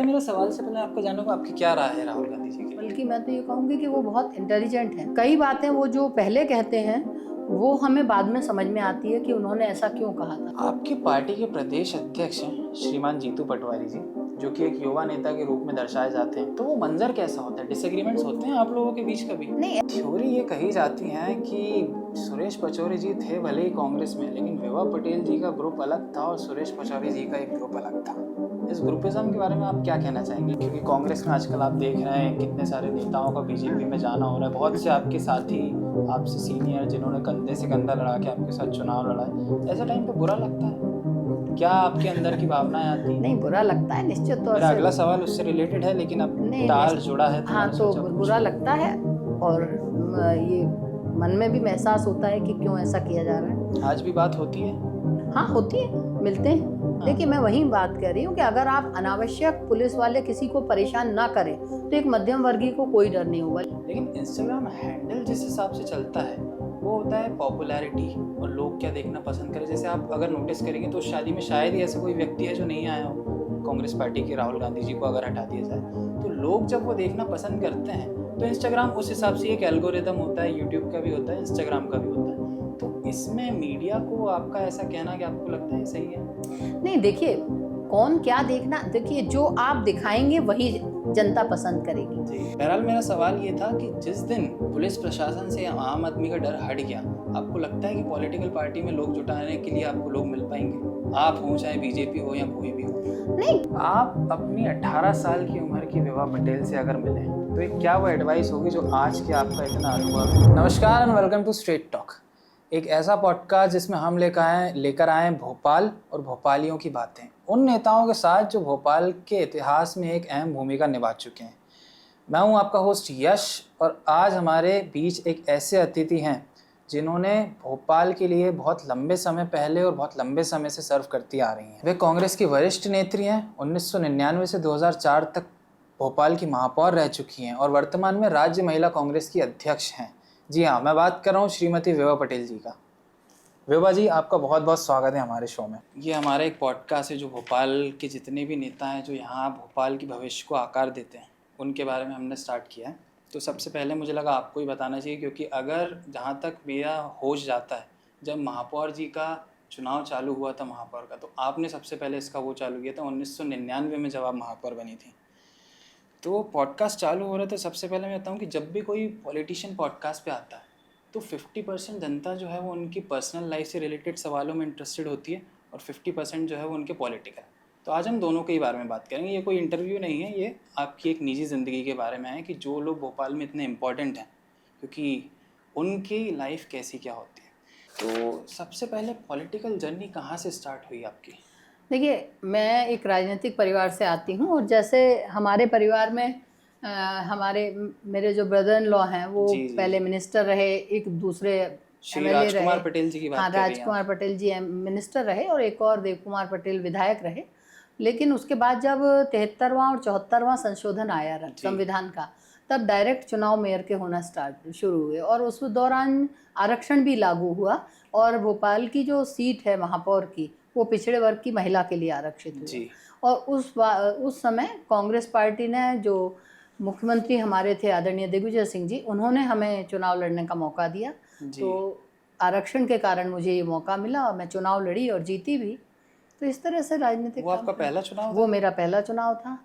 पहले मेरे सवाल से पहले आपको जानूंगा आपकी क्या राय है राहुल गांधी जी की। बल्कि मैं तो ये कहूँगी कि वो बहुत इंटेलिजेंट हैं। कई बातें वो जो पहले कहते हैं वो हमें बाद में समझ में आती है कि उन्होंने ऐसा क्यों कहा था। आपकी पार्टी के प्रदेश अध्यक्ष हैं श्रीमान जीतू पटवारी जी, जो कि एक युवा नेता के रूप में दर्शाए जाते हैं। तो वो मंजर कैसा होता है? डिसएग्रीमेंट्स होते हैं आप लोगों के बीच कभी? नहीं, थ्योरी ये कही जाती है कि सुरेश पचौरी जी थे भले ही कांग्रेस में, लेकिन विभा पटेल जी का ग्रुप अलग था और सुरेश पचौरी जी का एक ग्रुप अलग था। इस ग्रुपिज्म के बारे में आप क्या कहना चाहेंगे? क्योंकि कांग्रेस में आजकल आप देख रहे हैं कितने सारे नेताओं का बीजेपी में जाना हो रहा है। बहुत से आपके साथी, आपसे सीनियर, जिन्होंने कंधे से कंधा लड़ा के आपके साथ चुनाव लड़ा है, ऐसे टाइम पे बुरा लगता है? क्या आपके अंदर की भावनाएं आती हैं? नहीं, बुरा लगता है निश्चित तौर मेरा से। अगला सवाल उससे रिलेटेड है, लेकिन अब नहीं, ताल जुड़ा है तो हाँ, मैंने तो सोचा बुरा लगता है और ये मन में भी महसूस होता है कि क्यों ऐसा किया जा रहा है। आज भी बात होती है। हाँ, होती है, मिलते हैं। देखिए, मैं वही बात कह रही हूँ कि अगर आप अनावश्यक पुलिस वाले किसी को परेशान ना करें तो एक मध्यम वर्गीय को कोई डर नहीं होगा। लेकिन इंस्टाग्राम हैंडल जिस हिसाब से चलता है वो होता है पॉपुलैरिटी और लोग क्या देखना पसंद करें। जैसे आप अगर नोटिस करेंगे तो शादी में शायद ही ऐसा कोई व्यक्ति है जो नहीं आया हो कांग्रेस पार्टी के राहुल गांधी जी को अगर हटा दिया जाए, तो लोग जब वो देखना पसंद करते हैं तो इंस्टाग्राम उस हिसाब से एक एल्गोरिदम होता है, यूट्यूब का भी होता है, इंस्टाग्राम का भी होता है। तो इसमें मीडिया को आपका ऐसा कहना कि आपको लगता है सही है? नहीं, देखिए, कौन क्या देखना, देखिए जो आप दिखाएंगे वही जनता पसंद करेगी। जी, बहरहाल मेरा सवाल ये था कि जिस दिन पुलिस प्रशासन से आम आदमी का डर हट गया, आपको लगता है कि पॉलिटिकल पार्टी में लोग जुटाने के लिए आपको लोग मिल पाएंगे? आप हो, चाहे बीजेपी हो या कोई भी हो। नहीं, आप अपनी 18 साल की उम्र की विभा पटेल से अगर मिलें तो एक क्या वो एडवाइस होगी जो आज के आपका इतना अनुभव है? नमस्कार and welcome to straight talk, एक ऐसा पॉडकास्ट जिसमें हम लेकर आए भोपाल और भोपालियों की बातें, उन नेताओं के साथ जो भोपाल के इतिहास में एक अहम भूमिका निभा चुके हैं। मैं हूं आपका होस्ट यश और आज हमारे बीच एक ऐसे अतिथि हैं जिन्होंने भोपाल के लिए बहुत लंबे समय पहले और बहुत लंबे समय से सर्व करती आ रही हैं। वे कांग्रेस की वरिष्ठ नेत्री हैं। 1999 से 2004 तक भोपाल की महापौर रह चुकी हैं और वर्तमान में राज्य महिला कांग्रेस की अध्यक्ष हैं। जी हाँ, मैं बात कर रहा हूँ श्रीमती विभा पटेल जी का। विभा जी, आपका बहुत बहुत स्वागत है हमारे शो में। ये हमारा एक पॉडकास्ट है जो भोपाल के जितने भी नेता हैं जो यहाँ भोपाल की भविष्य को आकार देते हैं उनके बारे में हमने स्टार्ट किया है। तो सबसे पहले मुझे लगा आपको ही बताना चाहिए, क्योंकि अगर जहाँ तक मेरा होश जाता है, जब महापौर जी का चुनाव चालू हुआ था महापौर का, तो आपने सबसे पहले इसका वो चालू किया था 1999 में जब आप महापौर बनी थी। तो पॉडकास्ट चालू हो रहा था, सबसे पहले मैं बताऊँ कि जब भी कोई पॉलिटिशियन पॉडकास्ट पे आता है तो 50% जनता जो है वो उनकी पर्सनल लाइफ से रिलेटेड सवालों में इंटरेस्टेड होती है और 50% जो है वो उनके पॉलिटिकल। तो आज हम दोनों के ही बारे में बात करेंगे। ये कोई इंटरव्यू नहीं है, ये आपकी एक निजी ज़िंदगी के बारे में है कि जो लोग भोपाल में इतने इम्पोर्टेंट हैं क्योंकि उनकी लाइफ कैसी क्या होती है। तो सबसे पहले पॉलिटिकल जर्नी कहाँ से स्टार्ट हुई आपकी? देखिए, मैं एक राजनीतिक परिवार से आती हूँ और जैसे हमारे परिवार में मेरे जो ब्रदर इन लॉ हैं वो जी, जी, पहले जी। मिनिस्टर रहे, एक दूसरे श्री एमएलए राजकुमार रहे। पटेल जी की बात हाँ, कर रही हैं राजकुमार आप? पटेल जी मिनिस्टर रहे और एक और देव कुमार पटेल विधायक रहे। लेकिन उसके बाद जब 73वां और 74वां संशोधन आया संविधान का, तब डायरेक्ट चुनाव मेयर के होना शुरू हुए और उस दौरान आरक्षण भी लागू हुआ और भोपाल की जो सीट है महापौर की वो पिछड़े वर्ग की महिला के लिए आरक्षित हुई। जी। और उस समय कांग्रेस पार्टी ने, जो मुख्यमंत्री हमारे थे आदरणीय दिग्विजय सिंह जी, उन्होंने हमें चुनाव लड़ने का मौका दिया। तो आरक्षण के कारण मुझे ये मौका मिला और मैं चुनाव लड़ी और जीती भी। तो इस तरह से राजनीतिक वो आपका पहला चुनाव था? वो मेरा पहला चुनाव था।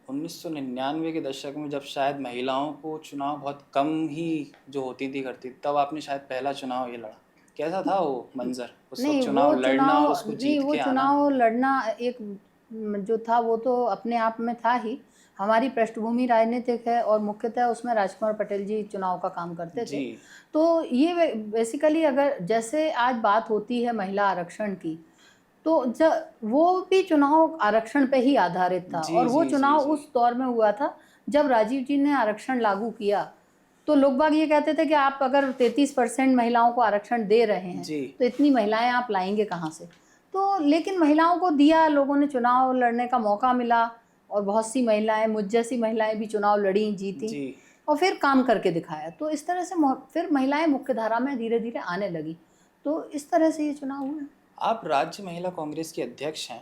1999 के दशक में जब शायद महिलाओं को चुनाव बहुत कम ही जो होती थी करती, तब आपने शायद पहला चुनाव ये लड़ा। कैसा था वो मंजर, उस वक्त चुनाव लड़ना और उसको जीत के आना? चुनाव लड़ना एक जो था वो तो अपने आप में था ही। हमारी पृष्ठभूमि राजनीतिक है और मुख्यतः उसमें राजकुमार पटेल जी चुनाव का काम करते थे। तो ये बेसिकली अगर जैसे आज बात होती है महिला आरक्षण की, तो जब वो भी चुनाव आरक्षण पे ही आधारित था और वो चुनाव उस दौर में हुआ था जब राजीव जी ने आरक्षण लागू किया। तो लोग बाग ये कहते थे कि आप अगर 33% महिलाओं को आरक्षण दे रहे हैं तो इतनी महिलाएं आप लाएंगे कहाँ से। तो लेकिन महिलाओं को दिया, लोगों ने चुनाव लड़ने का मौका मिला और बहुत सी महिलाएं, मुझ जैसी महिलाएं भी चुनाव लड़ी, जीती और फिर काम करके दिखाया। तो इस तरह से फिर महिलाएं मुख्य धारा में धीरे धीरे आने लगी। तो इस तरह से ये चुनाव हुए। आप राज्य महिला कांग्रेस की अध्यक्ष हैं,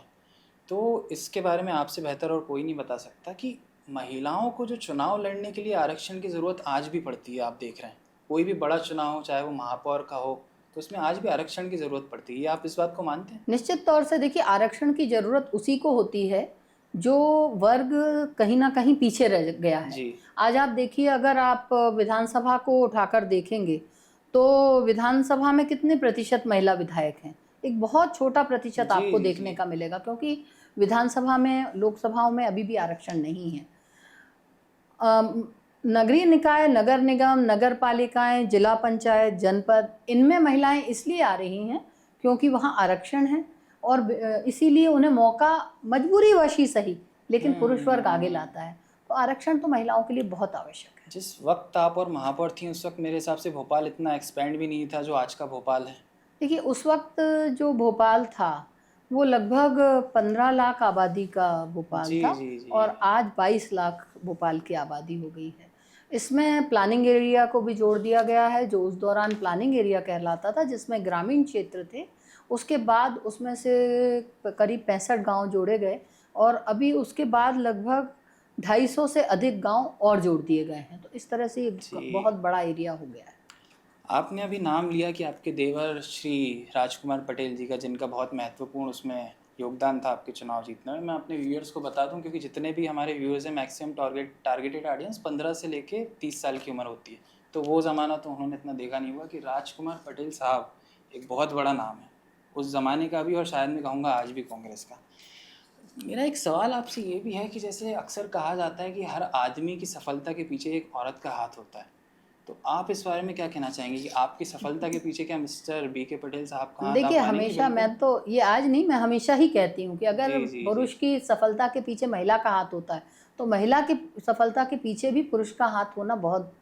तो इसके बारे में आपसे बेहतर और कोई नहीं बता सकता कि महिलाओं को जो चुनाव लड़ने के लिए आरक्षण की ज़रूरत आज भी पड़ती है। आप देख रहे हैं कोई भी बड़ा चुनाव हो, चाहे वो महापौर का हो, तो उसमें आज भी आरक्षण की ज़रूरत पड़ती है। ये आप इस बात को मानते हैं? निश्चित तौर से देखिए, आरक्षण की ज़रूरत उसी को होती है जो वर्ग कहीं ना कहीं पीछे रह गया है। जी। आज आप देखिए, अगर आप विधानसभा को उठाकर देखेंगे तो विधानसभा में कितने प्रतिशत महिला विधायक हैं? एक बहुत छोटा प्रतिशत जी, आपको जी, देखने जी। का मिलेगा, क्योंकि विधानसभा में, लोकसभाओं में अभी भी आरक्षण नहीं है। अम, नगरीय निकाय, नगर निगम, नगर पालिकाएं, जिला पंचायत, जनपद, इनमें महिलाएं इसलिए आ रही हैं क्योंकि वहाँ आरक्षण है और इसीलिए उन्हें मौका मजबूरीवश ही सही, लेकिन पुरुष वर्ग आगे लाता है। तो आरक्षण तो महिलाओं के लिए बहुत आवश्यक है। जिस वक्त आप और महापौर थी उस वक्त मेरे हिसाब से भोपाल इतना एक्सपेंड भी नहीं था जो आज का भोपाल है। देखिए, उस वक्त जो भोपाल था वो लगभग 15 लाख आबादी का भोपाल जी, था, जी, जी। और आज 22 लाख भोपाल की आबादी हो गई है। इसमें प्लानिंग एरिया को भी जोड़ दिया गया है, जो उस दौरान प्लानिंग एरिया कहलाता था, जिसमें ग्रामीण क्षेत्र थे। उसके बाद उसमें से करीब 65 गांव जोड़े गए, और अभी उसके बाद लगभग 250 से अधिक गांव और जोड़ दिए गए हैं। तो इस तरह से ये जी। बहुत बड़ा एरिया हो गया है। आपने अभी नाम लिया कि आपके देवर श्री राजकुमार पटेल जी का, जिनका बहुत महत्वपूर्ण उसमें योगदान था आपके चुनाव जीतने में। मैं अपने व्यूअर्स को बता दूं, क्योंकि जितने भी हमारे व्यूअर्स हैं मैक्सिमम टारगेटेड ऑडियंस 15 से लेके 30 साल की उम्र होती है, तो वो ज़माना तो उन्होंने इतना देखा नहीं हुआ कि राजकुमार पटेल साहब एक बहुत बड़ा नाम है उस ज़माने का भी, और शायद मैं कहूँगा आज भी कांग्रेस का। मेरा एक सवाल आपसे ये भी है कि जैसे अक्सर कहा जाता है कि हर आदमी की सफलता के पीछे एक औरत का हाथ होता है, तो आप इस बारे में क्या कहना चाहेंगे कि आपकी सफलता के पीछे क्या मिस्टर बीके पटेल साहब का हाथ? देखिए, आप मानेंगे? हमेशा बिल्कुल। मैं तो ये आज नहीं, मैं हमेशा ही कहती हूँ कि अगर जी, जी, पुरुष जी। की सफलता के पीछे महिला का हाथ होता है, तो महिला की सफलता के पीछे भी पुरुष का हाथ होना बहुत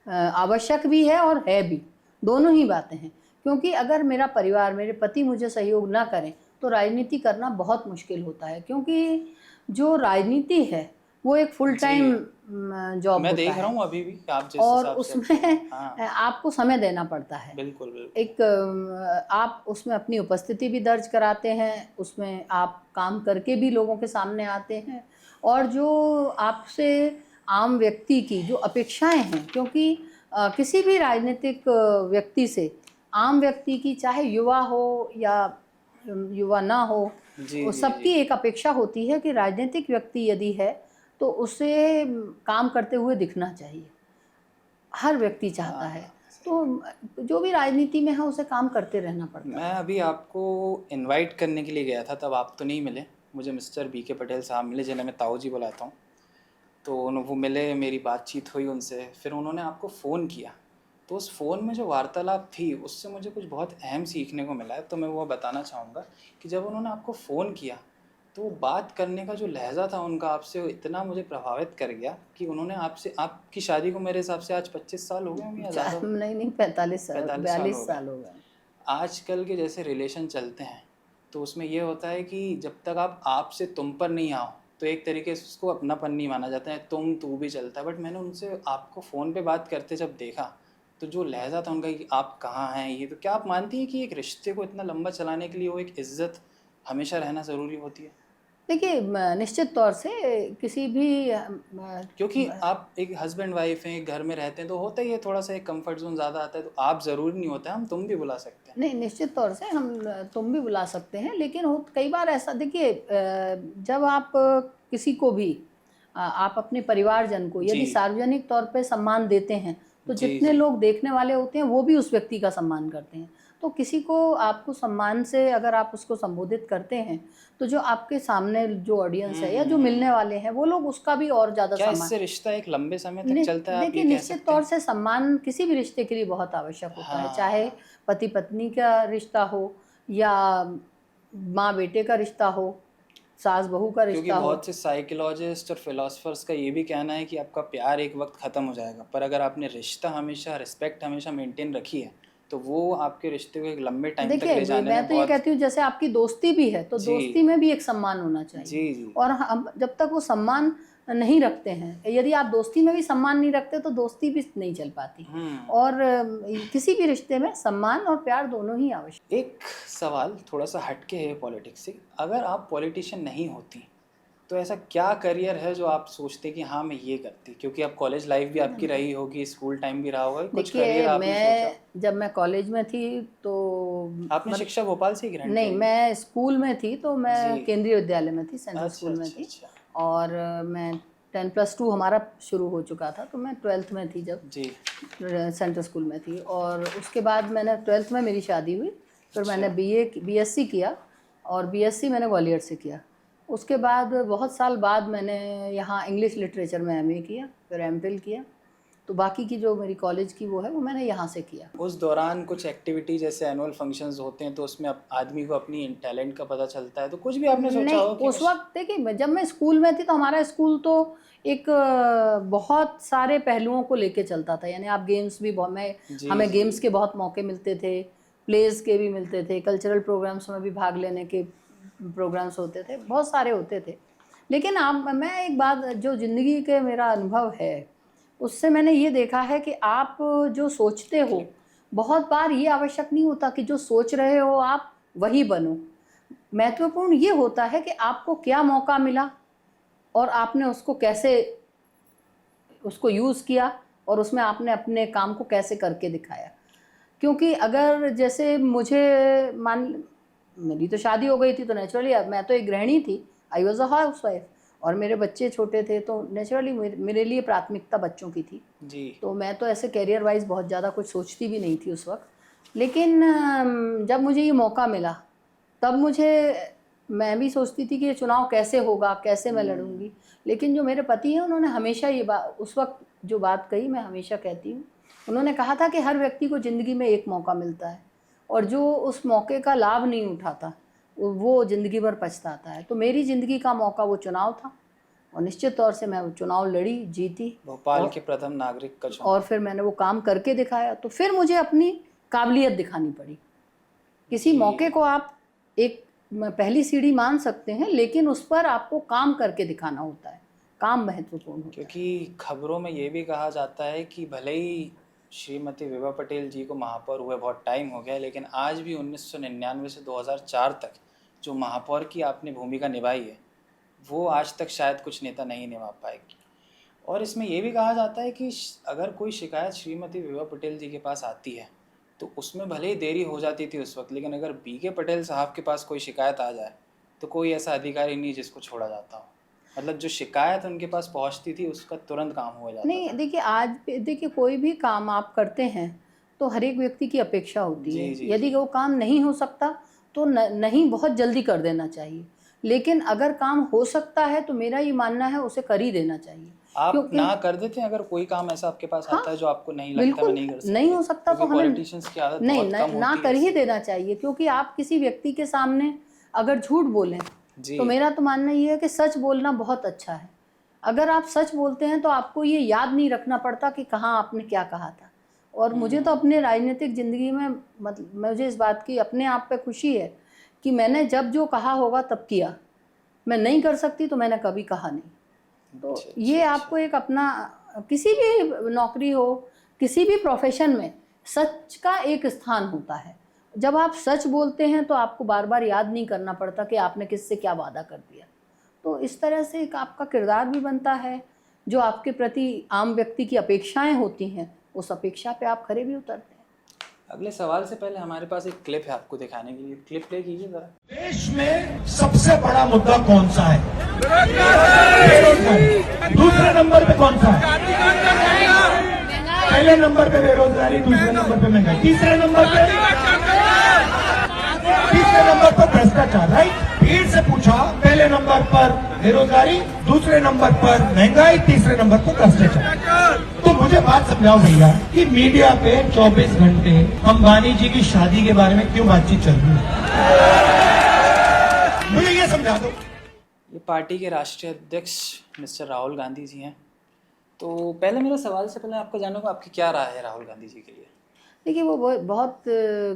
आवश्यक भी है और है भी। दोनों ही बातें हैं, क्योंकि अगर मेरा परिवार, मेरे पति मुझे सहयोग ना करें तो राजनीति करना बहुत मुश्किल होता है, क्योंकि जो राजनीति है वो एक फुल टाइम जॉब मैं होता देख रहा है, हूँ अभी भी आप जिस और हिसाब से उसमें हाँ, आपको समय देना पड़ता है। बिल्कुल, बिल्कुल। एक आप उसमें अपनी उपस्थिति भी दर्ज कराते हैं, उसमें आप काम करके भी लोगों के सामने आते हैं, और जो आपसे आम व्यक्ति की जो अपेक्षाएं हैं, क्योंकि किसी भी राजनीतिक व्यक्ति से आम व्यक्ति की, चाहे युवा हो या युवा ना हो, जी, वो जी, सबकी जी। एक अपेक्षा होती है कि राजनीतिक व्यक्ति यदि है तो उसे काम करते हुए दिखना चाहिए। हर व्यक्ति चाहता है। हाँ, तो जो भी राजनीति में है उसे काम करते रहना पड़ता मैं है। अभी आपको इनवाइट करने के लिए गया था, तब आप तो नहीं मिले। मुझे मिस्टर बीके पटेल साहब मिले, जिन्हें मैं ताऊ जी बुलाता हूँ। तो वो मिले, मेरी बातचीत हुई उनसे, फिर उन्होंने आपको फ़ोन किया। तो उस फ़ोन में जो वार्तालाप थी उससे मुझे कुछ बहुत अहम सीखने को मिला है, तो मैं वो बताना चाहूँगा कि जब उन्होंने आपको फ़ोन किया तो वो बात करने का जो लहज़ा था उनका आपसे, वो इतना मुझे प्रभावित कर गया कि उन्होंने आपसे, आपकी शादी को मेरे हिसाब से आज 25 साल हो गए होंगे या ज़्यादा? नहीं 45 साल, 45 साल 42 हो गए। साल हो गए। आजकल के जैसे रिलेशन चलते हैं तो उसमें ये होता है कि जब तक आप से तुम पर नहीं आओ तो एक तरीके से उसको अपनापन नहीं माना जाता है, तू भी चलता है। बट मैंने उनसे आपको फ़ोन पे बात करते जब देखा तो जो लहजा था उनका कि आप कहाँ हैं, ये तो क्या आप मानती हैं कि एक रिश्ते को इतना लंबा चलाने के लिए वो एक इज्जत हमेशा रहना ज़रूरी होती है? देखिए, निश्चित तौर से किसी भी क्योंकि आप एक हस्बैंड वाइफ हैं, एक घर में रहते हैं, तो होता ही है थोड़ा सा एक कंफर्ट जोन ज़्यादा आता है, तो आप ज़रूरी नहीं होता है, हम तुम भी बुला सकते हैं। नहीं, निश्चित तौर से हम तुम भी बुला सकते हैं, लेकिन हो कई बार ऐसा, देखिए, जब आप किसी को भी आप अपने परिवारजन को यदि जी। सार्वजनिक तौर पे सम्मान देते हैं तो जी, जितने जी। लोग देखने वाले होते हैं वो भी उस व्यक्ति का सम्मान करते हैं। तो किसी को आपको सम्मान से अगर आप उसको संबोधित करते हैं तो जो आपके सामने जो ऑडियंस है या जो मिलने वाले हैं वो लोग उसका भी और ज़्यादा क्या सम्मान। इससे रिश्ता एक लंबे समय तक चलता है, आप देखिए, ये कह निश्चित सकते तौर हैं? से सम्मान किसी भी रिश्ते के लिए बहुत आवश्यक होता है, चाहे हाँ, पति पत्नी का रिश्ता हो या माँ बेटे का रिश्ता हो, सास बहू का क्योंकि रिश्ता हो। बहुत से साइकोलॉजिस्ट और फिलोसफर्स का ये भी कहना है कि आपका प्यार एक वक्त ख़त्म हो जाएगा, पर अगर आपने रिश्ता हमेशा, रिस्पेक्ट हमेशा मेंटेन रखी है, तो वो आपके रिश्ते को एक लंबे टाइम तक देखिए, ले जाने मैं में तो ये बहुत। कहती हूँ, जैसे आपकी दोस्ती भी है तो जी, दोस्ती में भी एक सम्मान होना चाहिए, जी, जी। और हम जब तक वो सम्मान नहीं रखते हैं। यदि आप दोस्ती में भी सम्मान नहीं रखते तो दोस्ती भी नहीं चल पाती। और किसी भी रिश्ते में सम्मान और प्यार दोनों ही आवश्यक। एक सवाल थोड़ा सा हटके है पॉलिटिक्स से, अगर आप पॉलिटिशियन नहीं होती तो ऐसा क्या करियर है जो आप सोचते कि हाँ मैं ये करती, क्योंकि अब कॉलेज लाइफ भी आपकी रही होगी, स्कूल टाइम भी रहा होगा, कुछ करियर आपने सोचा? जब मैं कॉलेज में थी तो आपने शिक्षा भोपाल से ग्रहण नहीं, मैं स्कूल में थी तो मैं केंद्रीय विद्यालय में थी, सेंट्रल स्कूल में थी। और मैं 10+2 हमारा शुरू हो चुका था, तो मैं 12th में थी जब जी सेंट्रल स्कूल में थी। और उसके बाद मैंने 12th में मेरी शादी हुई, फिर मैंने बीएससी किया और बीएससी मैंने ग्वालियर से किया। उसके बाद बहुत साल बाद मैंने यहाँ इंग्लिश लिटरेचर में एमए किया, फिर एमफिल किया। तो बाकी की जो मेरी कॉलेज की वो है वो मैंने यहाँ से किया। उस दौरान कुछ एक्टिविटी जैसे एनुअल फंक्शंस होते हैं तो उसमें आदमी को अपनी टैलेंट का पता चलता है, तो कुछ भी आपने सोचा हो कि उस वक्त देखिए जब मैं स्कूल में थी तो हमारा स्कूल तो एक बहुत सारे पहलुओं को लेके चलता था। यानी आप गेम्स भी हमें गेम्स के बहुत मौके मिलते थे, प्लेज के भी मिलते थे, कल्चरल प्रोग्राम्स में भी भाग लेने के प्रोग्राम्स होते थे, बहुत सारे होते थे। लेकिन मैं एक बात जो ज़िंदगी के मेरा अनुभव है उससे मैंने ये देखा है कि आप जो सोचते हो बहुत बार ये आवश्यक नहीं होता कि जो सोच रहे हो आप वही बनो। महत्वपूर्ण ये होता है कि आपको क्या मौका मिला और आपने उसको कैसे उसको यूज़ किया और उसमें आपने अपने काम को कैसे करके दिखाया। क्योंकि अगर जैसे मेरी तो शादी हो गई थी तो नेचुरली मैं तो एक गृहिणी थी, I was a house wife, और मेरे बच्चे छोटे थे तो नेचुरली मेरे लिए प्राथमिकता बच्चों की थी जी। तो मैं तो ऐसे कैरियर वाइज बहुत ज़्यादा कुछ सोचती भी नहीं थी उस वक्त। लेकिन जब मुझे ये मौका मिला तब मैं भी सोचती थी कि ये चुनाव कैसे होगा, कैसे मैं लड़ूंगी। लेकिन जो मेरे पति हैं उन्होंने हमेशा ये उस वक्त जो बात कही मैं हमेशा कहती हूँ, उन्होंने कहा था कि हर व्यक्ति को ज़िंदगी में एक मौका मिलता है और जो उस मौके का लाभ नहीं उठाता वो ज़िंदगी भर पछताता है। तो मेरी ज़िंदगी का मौका वो चुनाव था और निश्चित तौर से मैं वो चुनाव लड़ी, जीती, भोपाल के प्रथम नागरिक का चुनाव, और फिर मैंने वो काम करके दिखाया। तो फिर मुझे अपनी काबिलियत दिखानी पड़ी। किसी मौके को आप एक पहली सीढ़ी मान सकते हैं, लेकिन उस पर आपको काम करके दिखाना होता है, काम महत्वपूर्ण होता है। क्योंकि खबरों में ये भी कहा जाता है कि भले ही श्रीमती विभा पटेल जी को महापौर हुए बहुत टाइम हो गया, लेकिन आज भी 1999 से 2004 तक जो महापौर की आपने भूमिका निभाई है वो आज तक शायद कुछ नेता नहीं निभा पाएगी। और इसमें ये भी कहा जाता है कि अगर कोई शिकायत श्रीमती विभा पटेल जी के पास आती है तो उसमें भले ही देरी हो जाती थी उस वक्त, लेकिन अगर बीके पटेल साहब के पास कोई शिकायत आ जाए तो कोई ऐसा अधिकारी नहीं जिसको छोड़ा जाता हो। मतलब जो शिकायत उनके पास पहुंचती थी उसका तुरंत काम हो जाता नहीं, देखिए कोई भी काम आप करते हैं तो हर एक व्यक्ति की अपेक्षा होती है। यदि वो काम नहीं हो सकता तो नहीं बहुत जल्दी कर देना चाहिए, लेकिन अगर काम हो सकता है तो मेरा ये मानना है उसे कर ही देना चाहिए। आप ना कर देते हैं अगर कोई काम ऐसा आपके पास आता है जो आपको नहीं लगता मैं नहीं कर सकता, नहीं हो सकता तो हमें पॉलिटिशियंस की आदत बहुत कम होती है, ना कर ही देना चाहिए। क्योंकि आप किसी व्यक्ति के सामने अगर झूठ बोलें तो मेरा तो मानना ये है कि सच बोलना बहुत अच्छा है। अगर आप सच बोलते हैं तो आपको ये याद नहीं रखना पड़ता कि कहाँ आपने क्या कहा था। और मुझे तो अपने राजनीतिक ज़िंदगी में मुझे इस बात की अपने आप पे खुशी है कि मैंने जब जो कहा होगा तब किया। मैं नहीं कर सकती तो मैंने कभी कहा नहीं। तो ये आपको एक अपना किसी भी नौकरी हो, किसी भी प्रोफेशन में सच का एक स्थान होता है। जब आप सच बोलते हैं तो आपको बार बार याद नहीं करना पड़ता कि आपने किससे क्या वादा कर दिया। तो इस तरह से एक आपका किरदार भी बनता है, जो आपके प्रति आम व्यक्ति की अपेक्षाएं होती हैं उस अपेक्षा पे आप खरे भी उतरते हैं। अगले सवाल से पहले हमारे पास एक क्लिप है आपको दिखाने के लिए, क्लिप प्ले कीजिए जरा। देश में सबसे बड़ा मुद्दा कौन सा है? बेरोजगारी। दूसरे नंबर पे कौन सा है? पहले नंबर पे बेरोजगारी, दूसरे नंबर पे महंगाई, तीसरे नंबर पर भ्रष्टाचार। राइट? भीड़ से पूछा, पहले नंबर पर बेरोजगारी, दूसरे नंबर पर महंगाई, तीसरे नंबर पर भ्रष्टाचार। तो मुझे बात समझाओ भैया कि मीडिया पे 24 घंटे अंबानी जी की शादी के बारे में क्यों बातचीत चल रही है? मुझे ये समझा दो। ये पार्टी के राष्ट्रीय अध्यक्ष मिस्टर राहुल गांधी जी हैं। तो पहले मेरा सवाल से पहले आपको जानूंगा आपकी क्या राय है राहुल गांधी जी के लिए? देखिए वो बहुत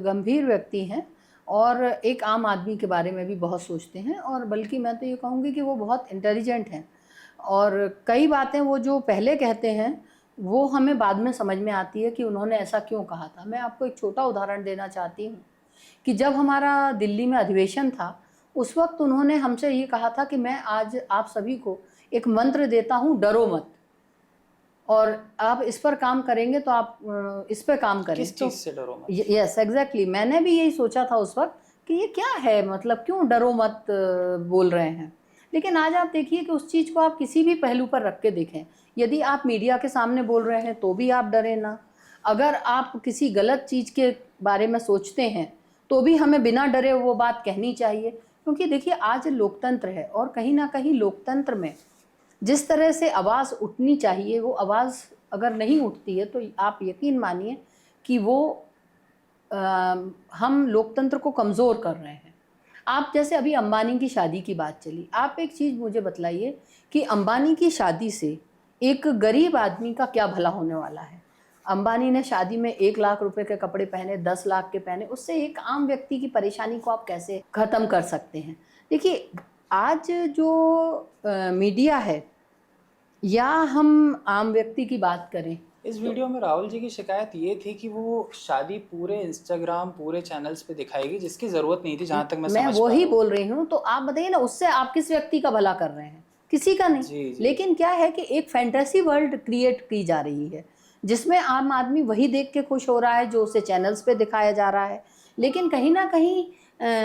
गंभीर व्यक्ति हैं और एक आम आदमी के बारे में भी बहुत सोचते हैं, और बल्कि मैं तो ये कहूँगी कि वो बहुत इंटेलिजेंट हैं और कई बातें वो जो पहले कहते हैं वो हमें बाद में समझ में आती है कि उन्होंने ऐसा क्यों कहा था। मैं आपको एक छोटा उदाहरण देना चाहती हूँ कि जब हमारा दिल्ली में अधिवेशन था, उस वक्त उन्होंने हमसे ये कहा था कि मैं आज आप सभी को एक मंत्र देता हूँ, डरो मत, और आप इस पर काम करेंगे तो आप इस पर काम करें। किस चीज़ से डरो मत? यस एग्जैक्टली, मैंने भी यही सोचा था उस वक्त कि ये क्या है, मतलब क्यों डरो मत बोल रहे हैं। लेकिन आज आप देखिए कि उस चीज़ को आप किसी भी पहलू पर रख के देखें। यदि आप मीडिया के सामने बोल रहे हैं तो भी आप डरे ना, अगर आप किसी गलत चीज़ के बारे में सोचते हैं तो भी हमें बिना डरे वो बात कहनी चाहिए। क्योंकि देखिए आज लोकतंत्र है और कहीं ना कहीं लोकतंत्र में जिस तरह से आवाज़ उठनी चाहिए वो आवाज़ अगर नहीं उठती है तो आप यकीन मानिए कि वो हम लोकतंत्र को कमज़ोर कर रहे हैं। आप जैसे अभी अंबानी की शादी की बात चली, आप एक चीज़ मुझे बताइए कि अंबानी की शादी से एक गरीब आदमी का क्या भला होने वाला है। अंबानी ने शादी में 1 लाख रुपए के कपड़े पहने, 10 लाख के पहने, उससे एक आम व्यक्ति की परेशानी को आप कैसे ख़त्म कर सकते हैं। देखिए आज जो मीडिया है या हम आम व्यक्ति की बात करें, इस वीडियो में राहुल जी की शिकायत ये थी कि वो शादी पूरे इंस्टाग्राम पूरे चैनल्स पे दिखाएगी, जिसकी ज़रूरत नहीं थी, जहाँ तक मैं समझ पा वही रहा हूँ। बोल रही हूँ। तो आप बताइए ना, उससे आप किस व्यक्ति का भला कर रहे हैं? किसी का नहीं। जी। लेकिन क्या है कि एक फैंटेसी वर्ल्ड क्रिएट की जा रही है जिसमें आम आदमी वही देख के खुश हो रहा है जो उसे चैनल्स पे दिखाया जा रहा है। लेकिन कहीं ना कहीं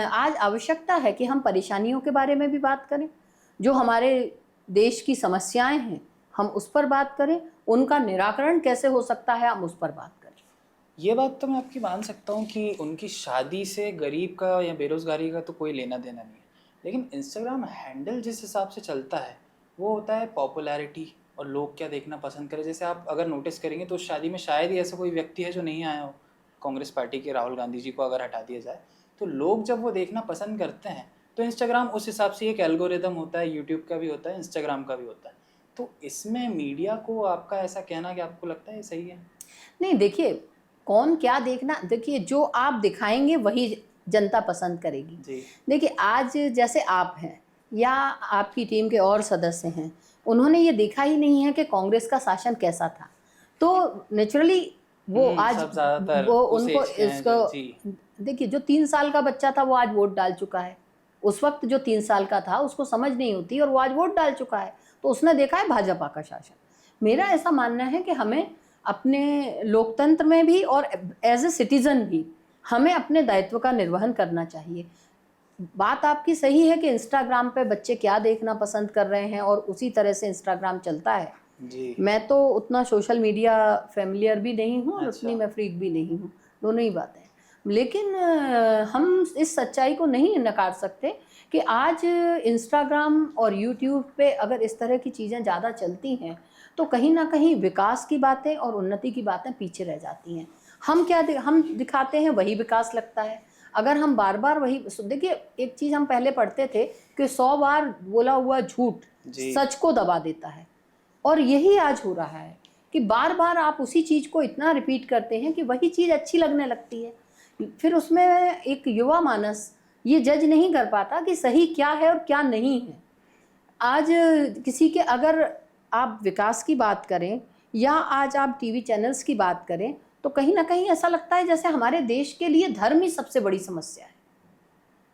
आज आवश्यकता है कि हम परेशानियों के बारे में भी बात करें, जो हमारे देश की समस्याएं हैं हम उस पर बात करें, उनका निराकरण कैसे हो सकता है हम उस पर बात करें। ये बात तो मैं आपकी मान सकता हूँ कि उनकी शादी से गरीब का या बेरोजगारी का तो कोई लेना देना नहीं है, लेकिन इंस्टाग्राम हैंडल जिस हिसाब से चलता है वो होता है पॉपुलैरिटी और लोग क्या देखना पसंद करें। जैसे आप अगर नोटिस करेंगे तो शादी में शायद ही ऐसा कोई व्यक्ति है जो नहीं आया हो। कांग्रेस पार्टी के राहुल गांधी जी को अगर हटा दिया जाए तो लोग जब वो देखना पसंद करते हैं तो इंस्टाग्राम उस हिसाब से एक एल्गोरिदम होता है, यूट्यूब का भी होता है, इंस्टाग्राम का भी होता है। तो इसमें मीडिया को आपका ऐसा कहना कि आपको लगता है ये सही है? नहीं, देखिए कौन क्या देखना, देखिए जो आप दिखाएंगे वही जनता पसंद करेगी जी। देखिए आज जैसे आप हैं या आपकी टीम के और सदस्य हैं, उन्होंने ये देखा ही नहीं है कि कांग्रेस का शासन कैसा था, तो नेचुरली वो आज सब ज़्यादातर वो उस उनको एज के हैं इसको जी। देखिए जो 3 साल का बच्चा था वो आज वोट डाल चुका है। उस वक्त जो 3 साल का था उसको समझ नहीं होती और वो आज वोट डाल चुका है, तो उसने देखा है भाजपा का शासन। मेरा ऐसा मानना है कि हमें अपने लोकतंत्र में भी और एज ए सिटीज़न भी हमें अपने दायित्व का निर्वहन करना चाहिए। बात आपकी सही है कि इंस्टाग्राम पे बच्चे क्या देखना पसंद कर रहे हैं और उसी तरह से इंस्टाग्राम चलता है जी। मैं तो उतना सोशल मीडिया फैमिलियर भी नहीं हूँ और अच्छा। उतनी मैं फ्रीक भी नहीं हूँ, दोनों ही बातें। लेकिन हम इस सच्चाई को नहीं नकार सकते कि आज इंस्टाग्राम और यूट्यूब पे अगर इस तरह की चीज़ें ज़्यादा चलती हैं तो कहीं ना कहीं विकास की बातें और उन्नति की बातें पीछे रह जाती हैं। हम क्या हम दिखाते हैं वही विकास लगता है। अगर हम बार बार वही, देखिए एक चीज़ हम पहले पढ़ते थे कि 100 बार बोला हुआ झूठ सच को दबा देता है, और यही आज हो रहा है कि बार बार आप उसी चीज़ को इतना रिपीट करते हैं कि वही चीज़ अच्छी लगने लगती है। फिर उसमें एक युवा मानस ये जज नहीं कर पाता कि सही क्या है और क्या नहीं है। आज किसी के अगर आप विकास की बात करें या आज आप टीवी चैनल्स की बात करें तो कहीं ना कहीं ऐसा लगता है जैसे हमारे देश के लिए धर्म ही सबसे बड़ी समस्या है।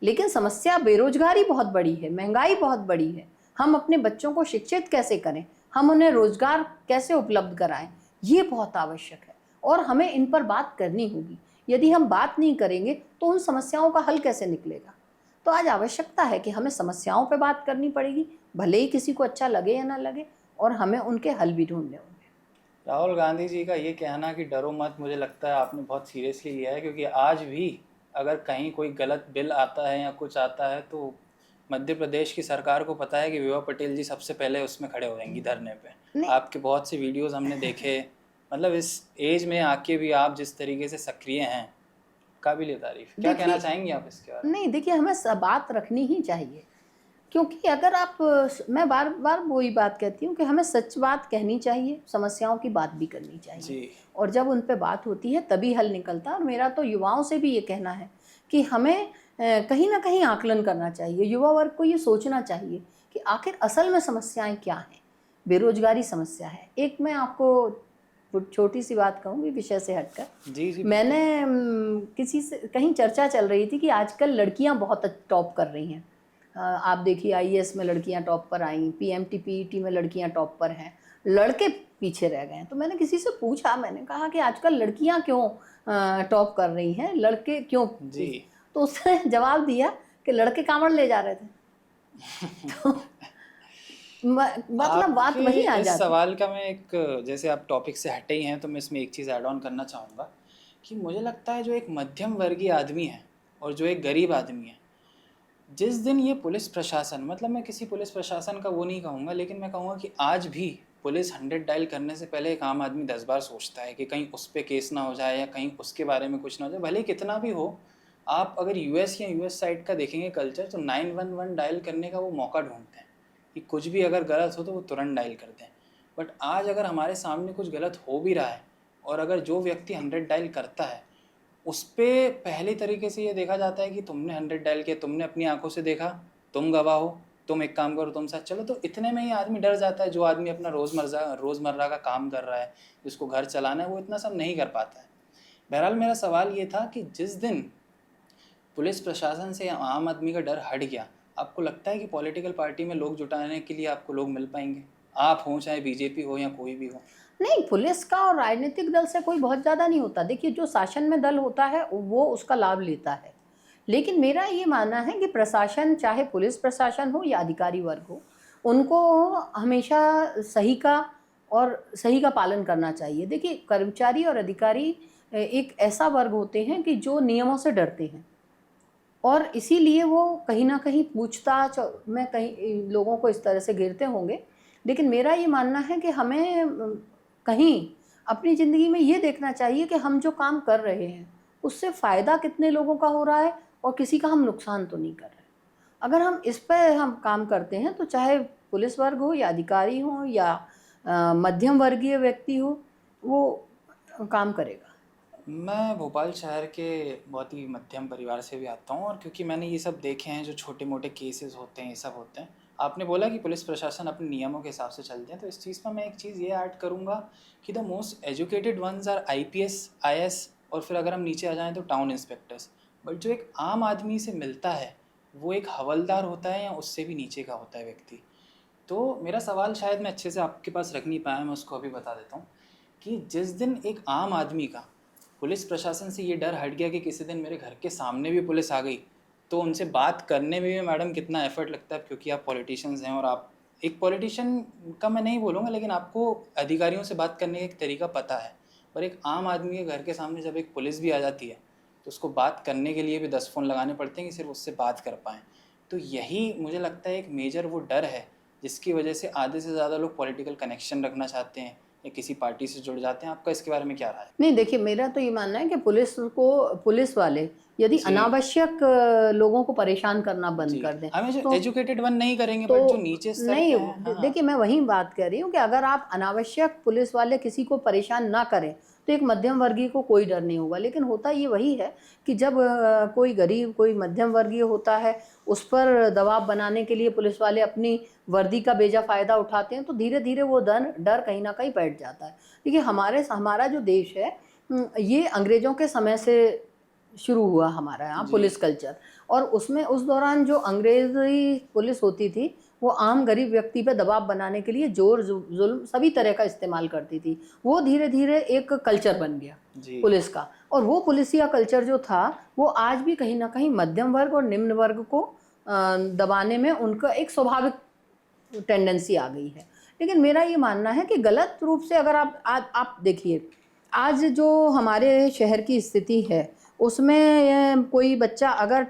लेकिन समस्या बेरोजगारी बहुत बड़ी है, महंगाई बहुत बड़ी है। हम अपने बच्चों को शिक्षित कैसे करें, हम उन्हें रोजगार कैसे उपलब्ध कराएं, ये बहुत आवश्यक है और हमें इन पर बात करनी होगी। यदि हम बात नहीं करेंगे तो उन समस्याओं का हल कैसे निकलेगा। तो आज आवश्यकता है कि हमें समस्याओं पर बात करनी पड़ेगी, भले ही किसी को अच्छा लगे या ना लगे, और हमें उनके हल भी ढूंढने होंगे। राहुल गांधी जी का ये कहना कि डरो मत, मुझे लगता है आपने बहुत सीरियसली लिया है, क्योंकि आज भी अगर कहीं कोई गलत बिल आता है या कुछ आता है तो मध्य प्रदेश की सरकार को पता है कि विभा पटेल जी सबसे पहले उसमें खड़े हो जाएंगी धरने पे। आपके बहुत से वीडियोस हमने देखे, मतलब इस एज में आके भी आप जिस तरीके से सक्रिय हैं, काबिल तारीफ। क्या कहना चाहेंगी आप इसके बारे में? नहीं, देखिए हमें बात रखनी ही चाहिए, क्योंकि अगर आप, मैं बार बार वही बात कहती हूँ कि हमें सच बात कहनी चाहिए, समस्याओं की बात भी करनी चाहिए जी। और जब उन पर बात होती है तभी हल निकलता है। और मेरा तो युवाओं से भी ये कहना है कि हमें कहीं ना कहीं आकलन करना चाहिए, युवा वर्ग को ये सोचना चाहिए कि आखिर असल में समस्याएं क्या हैं। बेरोजगारी समस्या है। एक मैं आपको छोटी सी बात कहूँगी विषय से हटकर। जी। मैंने किसी से कहीं चर्चा चल रही थी कि आजकल लड़कियां बहुत टॉप कर रही हैं। आप देखिए आईएएस में लड़कियां टॉप पर आई, पीएमटी पीईटी में लड़कियां टॉप पर हैं, लड़के पीछे रह गए हैं। तो मैंने किसी से पूछा, मैंने कहा कि आजकल लड़कियां क्यों टॉप कर रही हैं, लड़के क्यों जी। तो उसने जवाब दिया कि लड़के कांवड़ ले जा रहे थे। तो मतलब बात वही आ इस जाती। सवाल का मैं एक, जैसे आप टॉपिक से हटे ही हैं तो मैं इसमें एक चीज़ ऐड ऑन करना चाहूँगा कि मुझे लगता है जो एक मध्यम वर्गीय आदमी है और जो एक गरीब आदमी है, जिस दिन ये पुलिस प्रशासन, मतलब मैं किसी पुलिस प्रशासन का वो नहीं कहूँगा, लेकिन मैं कहूँगा कि आज भी पुलिस 100 डायल करने से पहले एक आम आदमी 10 बार सोचता है कि कहीं उस पर केस ना हो जाए या कहीं उसके बारे में कुछ ना हो जाए। भले कितना भी हो, आप अगर यूएस या यूएस साइड का देखेंगे कल्चर, तो 911 डायल करने का वो मौका ढूंढते हैं कि कुछ भी अगर गलत हो तो वो तुरंत डायल करते हैं। बट आज अगर हमारे सामने कुछ गलत हो भी रहा है और अगर जो व्यक्ति 100 डायल करता है, उस पर पहले तरीके से ये देखा जाता है कि तुमने 100 डायल किया, तुमने अपनी आंखों से देखा, तुम गवाह हो, तुम एक काम करो, तुम साथ चलो। तो इतने में ही आदमी डर जाता है। जो आदमी अपना रोज़मर्रा का काम कर रहा है, जिसको घर चलाना है, वो इतना सब नहीं कर पाता है। बहरहाल मेरा सवाल ये था कि जिस दिन पुलिस प्रशासन से आम आदमी का डर हट गया, आपको लगता है कि पॉलिटिकल पार्टी में लोग जुटाने के लिए आपको लोग मिल पाएंगे? आप हों, चाहे बीजेपी हो या कोई भी हो। नहीं, पुलिस का और राजनीतिक दल से कोई बहुत ज़्यादा नहीं होता। देखिए, जो शासन में दल होता है वो उसका लाभ लेता है, लेकिन मेरा ये मानना है कि प्रशासन, चाहे पुलिस प्रशासन हो या अधिकारी वर्ग हो, उनको हमेशा सही का पालन करना चाहिए। देखिए, कर्मचारी और अधिकारी एक ऐसा वर्ग होते हैं कि जो नियमों से डरते हैं और इसीलिए वो कहीं ना कहीं पूछताछ में कहीं लोगों को इस तरह से घेरते होंगे। लेकिन मेरा ये मानना है कि हमें कहीं अपनी ज़िंदगी में ये देखना चाहिए कि हम जो काम कर रहे हैं उससे फ़ायदा कितने लोगों का हो रहा है और किसी का हम नुकसान तो नहीं कर रहे। अगर हम इस पर हम काम करते हैं तो चाहे पुलिस वर्ग हो या अधिकारी हो या मध्यम वर्गीय व्यक्ति हो, वो काम करेगा। मैं भोपाल शहर के बहुत ही मध्यम परिवार से भी आता हूँ, और क्योंकि मैंने ये सब देखे हैं, जो छोटे मोटे केसेस होते हैं, ये सब होते हैं। आपने बोला कि पुलिस प्रशासन अपने नियमों के हिसाब से चलते हैं, तो इस चीज़ पर मैं एक चीज़ ये ऐड करूँगा कि the most educated ones are IPS, IS, और फिर अगर हम नीचे आ जाएँ तो टाउन इंस्पेक्टर्स। बट जो एक आम आदमी से मिलता है वो एक हवलदार होता है या उससे भी नीचे का होता है व्यक्ति। तो मेरा सवाल शायद मैं अच्छे से आपके पास रख नहीं पाया, मैं उसको अभी बता देता हूँ कि जिस दिन एक आम आदमी का पुलिस प्रशासन से ये डर हट गया कि किसी दिन मेरे घर के सामने भी पुलिस आ गई, तो उनसे बात करने में भी मैडम कितना एफर्ट लगता है, क्योंकि आप पॉलिटिशियंस हैं और आप एक पॉलिटिशियन का मैं नहीं बोलूँगा, लेकिन आपको अधिकारियों से बात करने का एक तरीका पता है। पर एक आम आदमी के घर के सामने जब एक पुलिस भी आ जाती है तो उसको बात करने के लिए भी 10 फ़ोन लगाने पड़ते हैं कि सिर्फ उससे बात कर पाएँ। तो यही मुझे लगता है एक मेजर वो डर है जिसकी वजह से आधे से ज़्यादा लोग पॉलिटिकल कनेक्शन रखना चाहते हैं या किसी पार्टी से जुड़ जाते हैं। आपका इसके बारे में क्या राय है? नहीं, देखिए, मेरा तो ये मानना है कि पुलिस वाले यदि अनावश्यक लोगों को परेशान करना बंद कर दें, हमें जो तो एजुकेटेड वन नहीं करेंगे, तो बट जो नीचे स्तर नहीं, के हैं, हाँ। देखिए, मैं वही बात कर रही हूँ कि अगर आप अनावश्यक पुलिस वाले किसी को परेशान ना करें तो एक मध्यम वर्गीय को कोई डर नहीं होगा। लेकिन होता ये वही है कि जब कोई गरीब, कोई मध्यम वर्गीय होता है, उस पर दबाव बनाने के लिए पुलिस वाले अपनी वर्दी का बेजा फ़ायदा उठाते हैं, तो धीरे धीरे वो डर कहीं ना कहीं बैठ जाता है। देखिए, हमारा जो देश है, ये अंग्रेज़ों के समय से शुरू हुआ हमारा यहाँ पुलिस कल्चर, और उसमें उस दौरान जो अंग्रेज़ी पुलिस होती थी वो आम गरीब व्यक्ति पे दबाव बनाने के लिए जोर जुल्म सभी तरह का इस्तेमाल करती थी। वो धीरे धीरे एक कल्चर बन गया पुलिस का, और वो पुलिसिया कल्चर जो था वो आज भी कहीं ना कहीं मध्यम वर्ग और निम्न वर्ग को दबाने में उनका एक स्वाभाविक टेंडेंसी आ गई है। लेकिन मेरा ये मानना है कि गलत रूप से अगर आप देखिए, आज जो हमारे शहर की स्थिति है उसमें कोई बच्चा अगर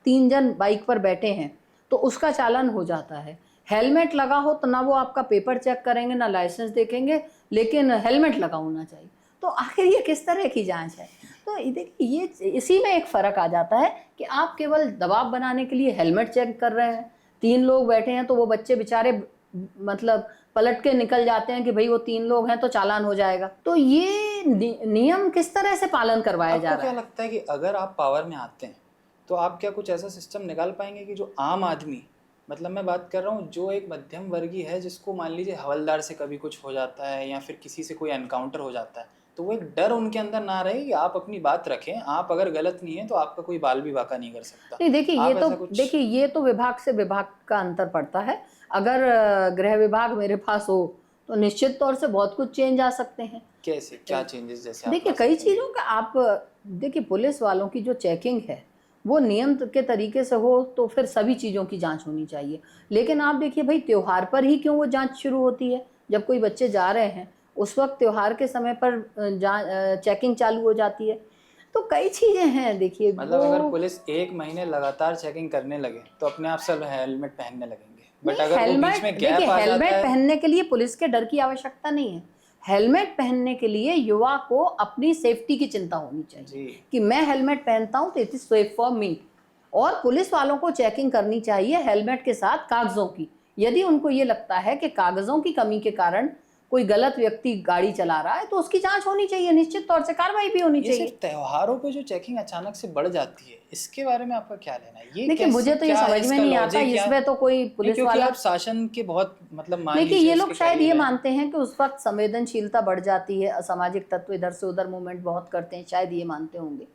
3 जन बाइक पर बैठे हैं तो उसका चालान हो जाता है। हेलमेट लगा हो तो ना वो आपका पेपर चेक करेंगे ना लाइसेंस देखेंगे, लेकिन हेलमेट लगा होना चाहिए। तो आखिर ये किस तरह की जांच है? तो देखिए, ये इसी में एक फ़र्क आ जाता है कि आप केवल दबाव बनाने के लिए हेलमेट चेक कर रहे हैं, 3 लोग बैठे हैं तो वो बच्चे बेचारे मतलब पलट के निकल जाते हैं कि भाई वो 3 लोग हैं तो चालान हो जाएगा। तो ये नियम किस तरह से पालन करवाया जा रहा है? आपको क्या लगता है कि अगर आप पावर में आते हैं तो आप क्या कुछ ऐसा सिस्टम निकाल पाएंगे कि जो आम आदमी मतलब मैं बात कर रहा हूँ जो एक मध्यम वर्गीय है, जिसको मान लीजिए हवलदार से कभी कुछ हो जाता है या फिर किसी से कोई एनकाउंटर हो जाता है, तो वो एक डर उनके अंदर ना रहे कि आप अपनी बात रखें, आप अगर गलत नहीं है तो आपका कोई बाल भी बाका नहीं कर सकता। नहीं देखिए, ये तो विभाग से विभाग का अंतर पड़ता है। अगर गृह विभाग मेरे पास हो तो निश्चित तौर से बहुत कुछ चेंज आ सकते हैं। कैसे, क्या चेंजेस? जैसे देखिए कई चीज़ों का आप देखिए, पुलिस वालों की जो चेकिंग है वो नियम के तरीके से हो तो फिर सभी चीज़ों की जांच होनी चाहिए। लेकिन आप देखिए भाई, त्योहार पर ही क्यों वो जांच शुरू होती है? जब कोई बच्चे जा रहे हैं उस वक्त त्योहार के समय पर चेकिंग चालू हो जाती है। तो कई चीज़ें हैं देखिए। मतलब अगर पुलिस 1 महीने लगातार चेकिंग करने लगे तो अपने आप सब हेलमेट पहनने लगेंगे, बट अगर वो बीच में गैप आ जाता है। हेलमेट पहनने के लिए पुलिस के डर की आवश्यकता नहीं है। हेलमेट पहनने के लिए युवा को अपनी सेफ्टी की चिंता होनी चाहिए कि मैं हेलमेट पहनता हूं तो it is safe for me. और पुलिस वालों को चेकिंग करनी चाहिए हेलमेट के साथ कागजों की। यदि उनको ये लगता है कि कागजों की कमी के कारण कोई गलत व्यक्ति गाड़ी चला रहा है तो उसकी जांच होनी चाहिए, निश्चित तौर से कार्रवाई भी होनी चाहिए। त्योहारों पे जो चेकिंग अचानक से बढ़ जाती है, इसके बारे में आपका क्या लेना है? ये देखिए मुझे तो ये समझ में नहीं आता, इसमें तो कोई पुलिस वाला, आप शासन के बहुत मतलब मान देखिए ये लोग शायद ये मानते हैं कि उस वक्त संवेदनशीलता बढ़ जाती है, असामाजिक तत्व इधर से उधर मूवमेंट बहुत करते हैं, शायद ये मानते होंगे।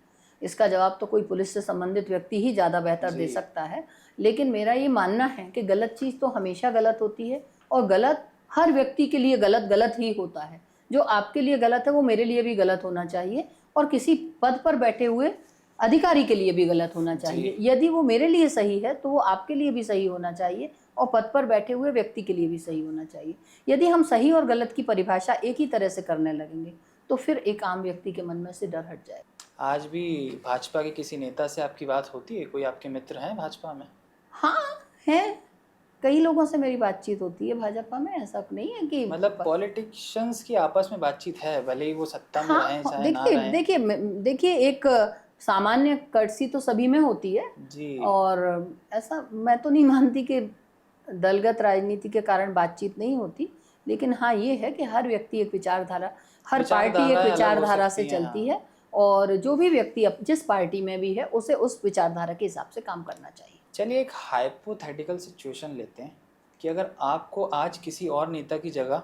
इसका जवाब तो कोई पुलिस से संबंधित व्यक्ति ही ज़्यादा बेहतर दे सकता है। लेकिन मेरा ये मानना है कि गलत चीज़ तो हमेशा गलत होती है, और गलत हर व्यक्ति के लिए गलत गलत ही होता है। जो आपके लिए गलत है वो मेरे लिए भी गलत होना चाहिए, और किसी पद पर बैठे हुए अधिकारी के लिए भी गलत होना चाहिए। यदि वो मेरे लिए सही है तो वो आपके लिए भी सही होना चाहिए, और पद पर बैठे हुए व्यक्ति के लिए भी सही होना चाहिए। यदि हम सही और गलत की परिभाषा एक ही तरह से करने लगेंगे तो फिर एक आम व्यक्ति के मन में से डर हट जाएगा। आज भी भाजपा के किसी नेता से आपकी बात होती है? कोई आपके मित्र हैं भाजपा में? हाँ हैं, कई लोगों से मेरी बातचीत होती है भाजपा में। ऐसा नहीं है कि मतलब पॉलिटिशियंस की आपस में बातचीत है, भले ही वो सत्ता में रहें चाहे ना रहें। देखिए एक सामान्य कर्टसी तो सभी में होती है जी। और ऐसा मैं तो नहीं मानती कि दलगत राजनीति के कारण बातचीत नहीं होती। लेकिन हाँ ये है कि हर व्यक्ति एक विचारधारा, हर पार्टी एक विचारधारा से चलती है, और जो भी व्यक्ति जिस पार्टी में भी है उसे उस विचारधारा के हिसाब से काम करना चाहिए। चलिए एक हाइपोथेटिकल सिचुएशन लेते हैं कि अगर आपको आज किसी और नेता की जगह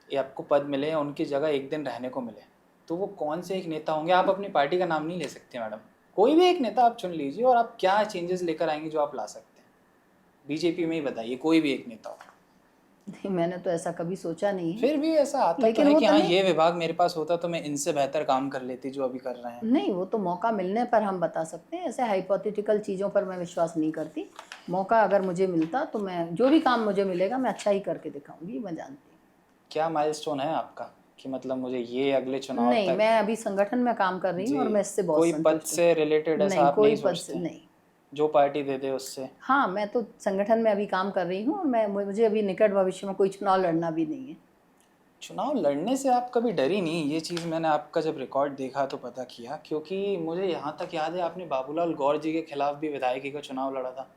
या आपको पद मिले या उनकी जगह एक दिन रहने को मिले, तो वो कौन से एक नेता होंगे? आप अपनी पार्टी का नाम नहीं ले सकते मैडम, कोई भी एक नेता आप चुन लीजिए, और आप क्या चेंजेस लेकर आएंगे जो आप ला सकते हैं? बीजेपी में ही बताइए, कोई भी एक नेता हो। नहीं, मैंने तो ऐसा कभी सोचा नहीं है। फिर भी ऐसा आता तो है कि हाँ ये विभाग मेरे पास होता तो मैं इनसे बेहतर काम कर लेती जो अभी कर रहे हैं। नहीं, वो तो मौका मिलने पर हम बता सकते हैं। ऐसे हाइपोथेटिकल चीज़ों पर मैं विश्वास नहीं करती। मौका अगर मुझे मिलता तो मैं जो भी काम मुझे मिलेगा मैं अच्छा ही करके दिखाऊंगी, मैं जानती हूँ। क्या माइलस्टोन है आपका कि मतलब मुझे ये अगले चुनाव नहीं, मैं अभी संगठन में काम कर रही हूँ और मैं इससे बहुत कोई पद से रिलेटेड ऐसा आप नहीं सोचते? नहीं, जो पार्टी दे दे उससे। हाँ, मैं तो संगठन में अभी काम कर रही हूँ, और मुझे अभी निकट भविष्य में कोई चुनाव लड़ना भी नहीं है। चुनाव लड़ने से आप कभी डरी नहीं? ये चीज़ मैंने आपका जब रिकॉर्ड देखा तो पता किया, क्योंकि मुझे यहाँ तक याद है आपने बाबूलाल गौर जी के खिलाफ भी विधायकी का चुनाव लड़ा था।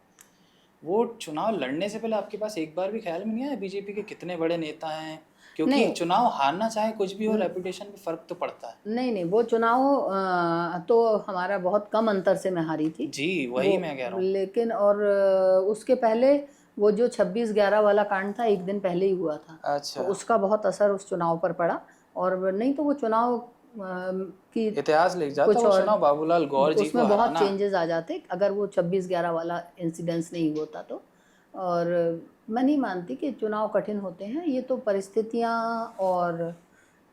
वो चुनाव लड़ने से पहले आपके पास एक बार भी ख्याल में नहीं आया बीजेपी के कितने बड़े नेता हैं? क्योंकि चुनाव हारना चाहे कुछ भी हो, रेपुटेशन पे फर्क तो पड़ता है। नहीं, वो चुनाव तो हमारा बहुत कम अंतर से मैं हारी थी जी, वही मैं कह रहा हूँ। लेकिन और उसके पहले वो जो 26/11 वाला कांड था एक दिन पहले ही हुआ था। अच्छा। तो उसका बहुत असर उस चुनाव पर पड़ा, और नहीं तो वो चुनाव की इतिहास लिख जाता वो चुनाव बाबूलाल गौर जी को, उसमें बहुत चेंजेस आ जाते अगर वो 26/11 वाला इंसिडेंस नहीं होता तो। और मैं नहीं मानती कि चुनाव कठिन होते हैं, ये तो परिस्थितियां और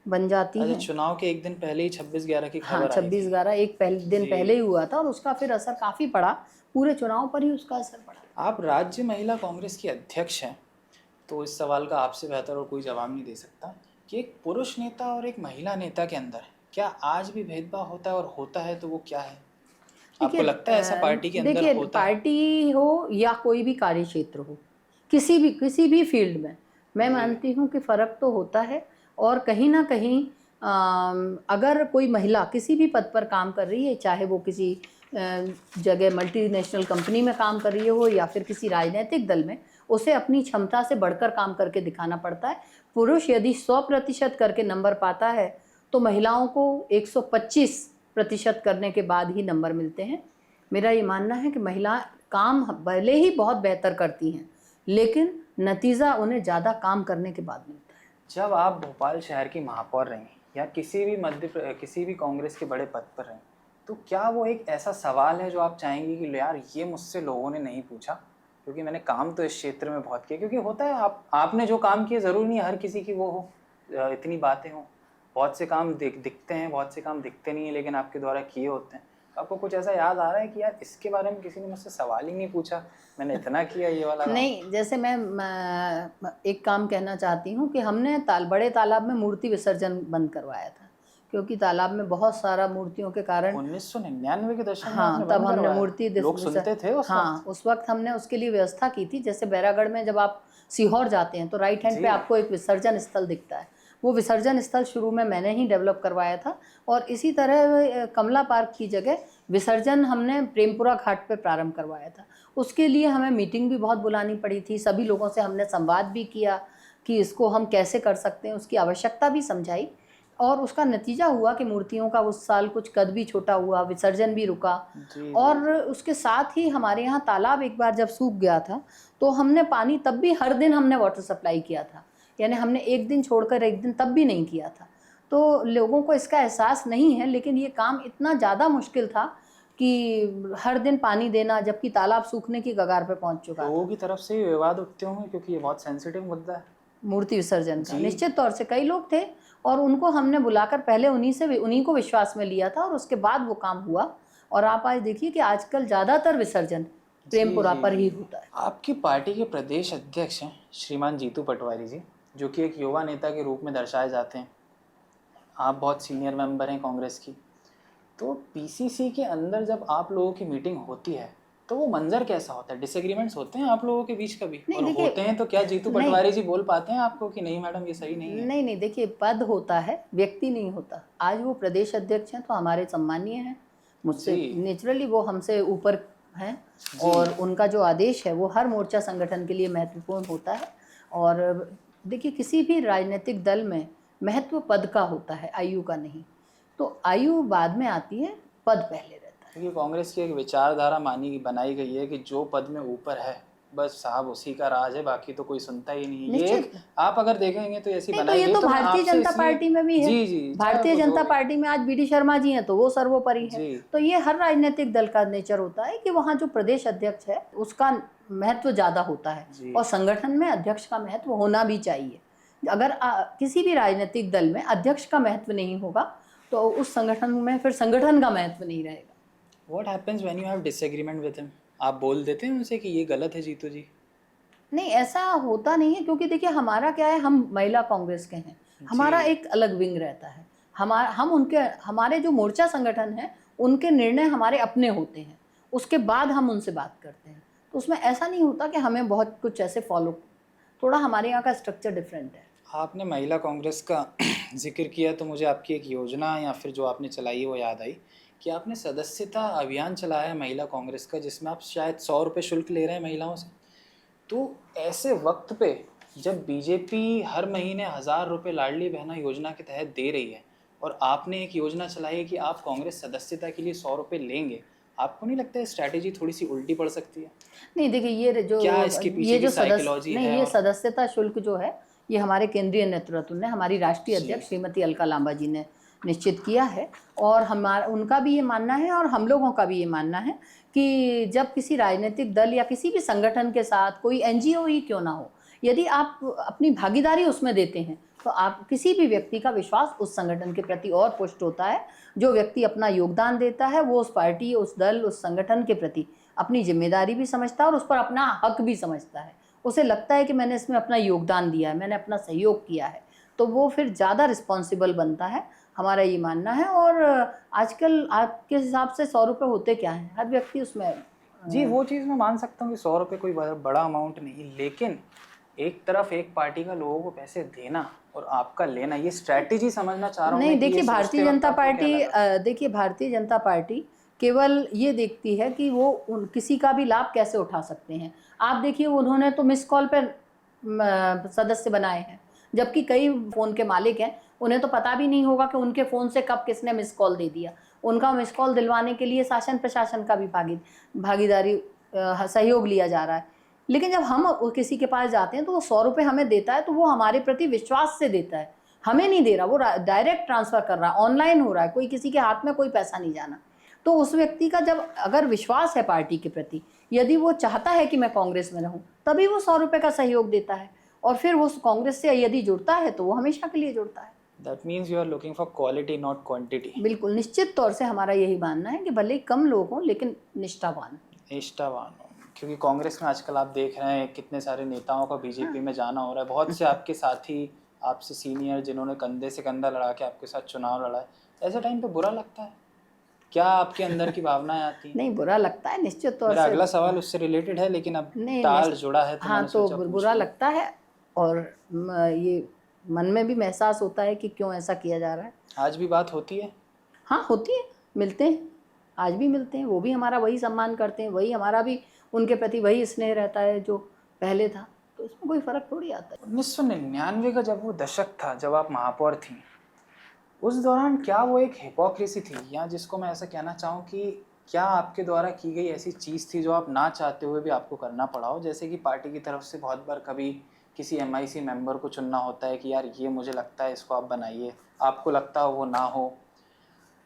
बन जाती हैं। चुनाव के एक दिन पहले ही 26/11 की खबर आई। 26/11 एक दिन पहले ही हुआ था, और उसका फिर असर काफ़ी पड़ा, पूरे चुनाव पर ही उसका असर पड़ा। आप राज्य महिला कांग्रेस की अध्यक्ष हैं, तो इस सवाल का आपसे बेहतर और कोई जवाब नहीं दे सकता कि एक पुरुष नेता और एक महिला नेता के अंदर क्या आज भी भेदभाव होता है, और होता है तो वो क्या है? आपको लगता है ऐसा पार्टी के अंदर होता है? देखिए, पार्टी हो या कोई भी कार्य क्षेत्र हो, किसी भी फील्ड में मैं मानती हूँ कि फ़र्क तो होता है। और कहीं ना कहीं अगर कोई महिला किसी भी पद पर काम कर रही है, चाहे वो किसी जगह मल्टीनेशनल कंपनी में काम कर रही हो या फिर किसी राजनीतिक दल में, उसे अपनी क्षमता से बढ़कर काम करके दिखाना पड़ता है। पुरुष यदि 100% करके नंबर पाता है तो महिलाओं को 125% करने के बाद ही नंबर मिलते हैं। मेरा ये मानना है कि महिला काम भले ही बहुत बेहतर करती हैं, लेकिन नतीजा उन्हें ज़्यादा काम करने के बाद मिलता है। जब आप भोपाल शहर की महापौर रहीं या किसी भी कांग्रेस के बड़े पद पर रहीं, तो क्या वो एक ऐसा सवाल है जो आप चाहेंगी कि यार ये मुझसे लोगों ने नहीं पूछा, क्योंकि मैंने काम तो इस क्षेत्र में बहुत किया? क्योंकि होता है आपने जो काम किए ज़रूरी नहीं हर किसी की वो हो, इतनी बातें हों। बहुत से काम दिखते हैं, बहुत से काम दिखते नहीं हैं, लेकिन आपके द्वारा किए होते हैं। आपको कुछ ऐसा याद आ रहा है कि यार इसके बारे में किसी ने मुझसे सवाल ही नहीं पूछा, मैंने इतना किया ये वाला? नहीं, जैसे मैं एक काम कहना चाहती हूँ कि हमने बड़े तालाब में मूर्ति विसर्जन बंद करवाया था, क्योंकि तालाब में बहुत सारा मूर्तियों के कारण 1999 के दशक में हाँ, आपने तब बंद हमने करवाया? मूर्ति लोग सुनते थे उस हाँ, उस वक्त हमने उसके लिए व्यवस्था की थी। जैसे बैरागढ़ में जब आप सीहोर जाते हैं तो राइट हैंड पे आपको एक विसर्जन स्थल दिखता है, वो विसर्जन स्थल शुरू में मैंने ही डेवलप करवाया था। और इसी तरह कमला पार्क की जगह विसर्जन हमने प्रेमपुरा घाट पे प्रारंभ करवाया था। उसके लिए हमें मीटिंग भी बहुत बुलानी पड़ी थी, सभी लोगों से हमने संवाद भी किया कि इसको हम कैसे कर सकते हैं, उसकी आवश्यकता भी समझाई। और उसका नतीजा हुआ कि मूर्तियों का उस साल कुछ कद भी छोटा हुआ, विसर्जन भी रुका। और उसके साथ ही हमारे यहाँ तालाब एक बार जब सूख गया था तो हमने पानी, तब भी हर दिन हमने वाटर सप्लाई किया था, यानी हमने एक दिन छोड़कर एक दिन तब भी नहीं किया था। तो लोगों को इसका एहसास नहीं है, लेकिन ये काम इतना ज़्यादा मुश्किल था कि हर दिन पानी देना, जबकि तालाब सूखने की कगार पे पहुंच चुका है। लोगों की तरफ से विवाद उठते होंगे क्योंकि ये बहुत सेंसिटिव मुद्दा है मूर्ति विसर्जन का। निश्चित तौर से कई लोग थे और उनको हमने बुलाकर पहले उन्हीं को विश्वास में लिया था और उसके बाद वो काम हुआ। और आप आज देखिए कि आजकल ज़्यादातर विसर्जन प्रेमपुरा पर ही होता है। आपकी पार्टी के प्रदेश अध्यक्ष हैं श्रीमान जीतू पटवारी जी, जो कि एक युवा नेता के रूप में दर्शाए जाते हैं। आप बहुत सीनियर मेंबर हैं कांग्रेस की, तो पीसीसी के अंदर जब आप लोगों की मीटिंग होती है तो वो मंजर कैसा होता है? डिसएग्रीमेंट्स होते हैं आप लोगों के बीच कभी? और होते हैं तो क्या जीतू पटवारी जी बोल पाते हैं आपको कि नहीं मैडम ये सही नहीं है? नहीं, देखिए, पद होता है, व्यक्ति नहीं होता। आज वो प्रदेश अध्यक्ष हैं तो हमारे सम्मानीय हैं, मुझसे नेचुरली वो हमसे ऊपर हैं और उनका जो आदेश है वो हर मोर्चा संगठन के लिए महत्वपूर्ण होता है। और देखिए, किसी भी राजनीतिक दल में महत्व पद का होता है, आयु का नहीं। तो आयु बाद में आती है, पद पहले रहता है। क्योंकि कांग्रेस की एक विचारधारा बनाई गई है कि जो पद में ऊपर है बस साहब उसी का राज है, बाकी तो कोई सुनता ही नहीं। ये आप अगर देखेंगे तो ऐसी बनाई गई। तो भारतीय जनता पार्टी में भी है। जी, भारतीय जनता पार्टी में आज बीडी शर्मा जी हैं तो वो सर्वोपरि है। तो ये हर राजनीतिक दल का नेचर होता है कि वहाँ जो प्रदेश अध्यक्ष है उसका महत्व ज्यादा होता है और संगठन में अध्यक्ष का महत्व होना भी चाहिए। अगर किसी भी राजनीतिक दल में अध्यक्ष का महत्व नहीं होगा तो उस संगठन में फिर संगठन का महत्व नहीं रहेगा। What happens when you have disagreement with him? आप बोल देते हैं उनसे कि ये गलत है जीतू जी? नहीं, ऐसा होता नहीं है, क्योंकि देखिए हमारा क्या है, हम महिला कांग्रेस के हैं, हमारा एक अलग विंग रहता है। हमारे जो मोर्चा संगठन है उनके निर्णय हमारे अपने होते हैं, उसके बाद हम उनसे बात करते हैं। तो उसमें ऐसा नहीं होता कि हमें बहुत कुछ ऐसे फॉलो, थोड़ा हमारे यहाँ का स्ट्रक्चर डिफरेंट है। आपने महिला कांग्रेस का जिक्र किया तो मुझे आपकी एक योजना या फिर जो आपने चलाई है वो याद आई कि आपने सदस्यता अभियान चलाया है महिला कांग्रेस का, जिसमें आप शायद 100 रुपये शुल्क ले रहे हैं महिलाओं से। तो ऐसे वक्त पे जब बीजेपी हर महीने 1000 रुपये लाडली बहना योजना के तहत दे रही है और आपने एक योजना चलाई है कि आप कांग्रेस सदस्यता के लिए 100 रुपये लेंगे, आपको नहीं लगता है स्ट्रैटेजी थोड़ी सी उल्टी पड़ सकती है? नहीं, देखिए, ये जो साइकोलॉजी है, ये सदस्यता शुल्क जो है ये हमारे केंद्रीय नेतृत्व ने, हमारी राष्ट्रीय अध्यक्ष श्रीमती अलका लांबा जी ने निश्चित किया है। और उनका भी ये मानना है और हम लोगों का भी ये मानना है कि जब किसी राजनीतिक दल या किसी भी संगठन के साथ, कोई एनजीओ ही क्यों ना हो, यदि आप अपनी भागीदारी उसमें देते हैं तो आप किसी भी व्यक्ति का विश्वास उस संगठन के प्रति और पुष्ट होता है। जो व्यक्ति अपना योगदान देता है वो उस पार्टी, उस दल, उस संगठन के प्रति अपनी जिम्मेदारी भी समझता है और उस पर अपना हक भी समझता है। उसे लगता है कि मैंने इसमें अपना योगदान दिया है, मैंने अपना सहयोग किया है, तो वो फिर ज़्यादा रिस्पॉन्सिबल बनता है, हमारा ये मानना है। और आजकल आपके हिसाब से 100 रुपये होते क्या हैं, हर व्यक्ति उसमें जी वो चीज़ मैं मान सकता हूँ कि 100 रुपये कोई बड़ा अमाउंट नहीं, लेकिन एक तरफ एक पार्टी का लोगों को पैसे देना और आपका लेना, ये स्ट्रैटेजी समझना चाह रहा हूँ। नहीं, देखिए, भारतीय जनता पार्टी केवल ये देखती है कि वो किसी का भी लाभ कैसे उठा सकते हैं। आप देखिए, उन्होंने तो मिस कॉल पर सदस्य बनाए हैं, जबकि कई फ़ोन के मालिक हैं, उन्हें तो पता भी नहीं होगा कि उनके फ़ोन से कब किसने मिस कॉल दे दिया। उनका मिस कॉल दिलवाने के लिए शासन प्रशासन का भी भागीदारी सहयोग लिया जा रहा है। लेकिन जब हम किसी के पास जाते हैं तो वो 100 रुपये हमें देता है, तो वो हमारे प्रति विश्वास से देता है, हमें नहीं दे रहा, वो डायरेक्ट ट्रांसफ़र कर रहा है, ऑनलाइन हो रहा है, कोई किसी के हाथ में कोई पैसा नहीं जाना। तो उस व्यक्ति का जब अगर विश्वास है पार्टी के प्रति, यदि वो चाहता है कि मैं कांग्रेस में रहूं, तभी वो 100 रुपये का सहयोग देता है, और फिर वो कांग्रेस से यदि जुड़ता है तो वो हमेशा के लिए जुड़ता है। That means you are looking for quality not quantity. बिल्कुल, निश्चित तौर से हमारा यही मानना है कि भले ही कम लोग हों लेकिन निष्ठावान हो, क्योंकि कांग्रेस में आजकल आप देख रहे हैं कितने सारे नेताओं का बीजेपी में जाना हो रहा है। बहुत से आपके साथी, आपसे सीनियर, जिन्होंने कंधे से कंधा लड़ा के आपके साथ चुनाव लड़ा है, ऐसे टाइम पे बुरा लगता है? क्या आपके अंदर की भावनाएं आती हैं? नहीं, बुरा लगता है निश्चित तौर से। अगला सवाल उससे रिलेटेड है, लेकिन अब ताल जुड़ा है तो हाँ, तो बुरा लगता है, और ये मन में भी महसूस होता है कि क्यों ऐसा किया जा रहा है। आज भी बात होती है? हाँ, होती है, मिलते हैं, आज भी मिलते हैं, वो भी हमारा वही सम्मान करते हैं, वही हमारा भी उनके प्रति वही स्नेह रहता है जो पहले था, तो इसमें कोई फ़र्क थोड़ी आता है। 1999 का जब वो दशक था, जब आप महापौर थी, उस दौरान क्या वो एक हिपोक्रेसी थी, या जिसको मैं ऐसा कहना चाहूँ कि क्या आपके द्वारा की गई ऐसी चीज़ थी जो आप ना चाहते हुए भी आपको करना पड़ा हो? जैसे कि पार्टी की तरफ से बहुत बार कभी किसी MIC मेंबर को चुनना होता है कि यार ये मुझे लगता है इसको आप बनाइए, आपको लगता हो वो ना हो,